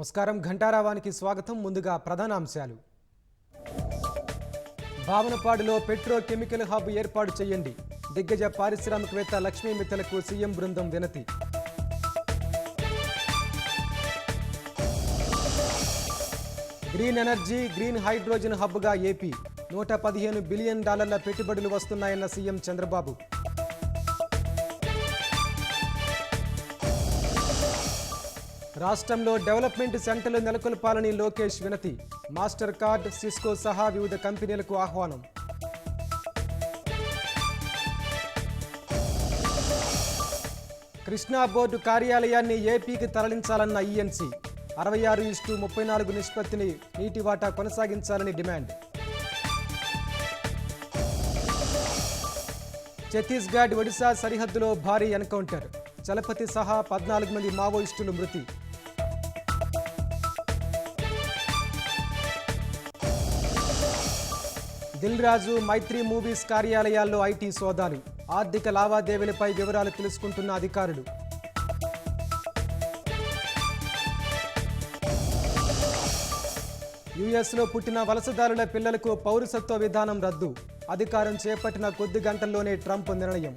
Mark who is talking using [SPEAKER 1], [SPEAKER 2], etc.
[SPEAKER 1] నమస్కారం. ఘంటారావానికి స్వాగతం. ముందుగా ప్రధానాంశాలు. భావనపాడులో పెట్రోకెమికల్ హబ్ ఏర్పాటు చేయండి. దిగ్గజ పారిశ్రామికవేత్త లక్ష్మీ మిత్తలకు సీఎం బృందం వినతి. గ్రీన్ ఎనర్జీ, గ్రీన్ హైడ్రోజన్ హబ్గా ఏపీ. $115 బిలియన్ పెట్టుబడులు వస్తున్నాయన్న సీఎం చంద్రబాబు. రాష్ట్రంలో డెవలప్మెంట్ సెంటర్లు నెలకొల్పాలని లోకేష్ వినతి. మాస్టర్ కార్డ్, సిస్కో సహా వివిధ కంపెనీలకు ఆహ్వానం. కృష్ణా బోర్డు కార్యాలయాన్ని ఏపీకి తరలించాలన్న ఈఎన్సీ. 66:34 నిష్పత్తిని నీటి వాటా కొనసాగించాలని డిమాండ్. ఛత్తీస్గఢ్, ఒడిశా సరిహద్దులో భారీ ఎన్కౌంటర్. చలపతి సహా 14 మంది మావోయిస్టులు మృతి. దిల్ రాజు, మైత్రి మూవీస్ కార్యాలయాల్లో ఐటీ సోదాలు. ఆర్థిక లావాదేవీలపై వివరాలు తెలుసుకుంటున్న అధికారులు. యుఎస్లో పుట్టిన వలసదారుల పిల్లలకు పౌరసత్వ విధానం రద్దు. అధికారం చేపట్టిన కొద్ది గంటల్లోనే ట్రంప్ నిర్ణయం.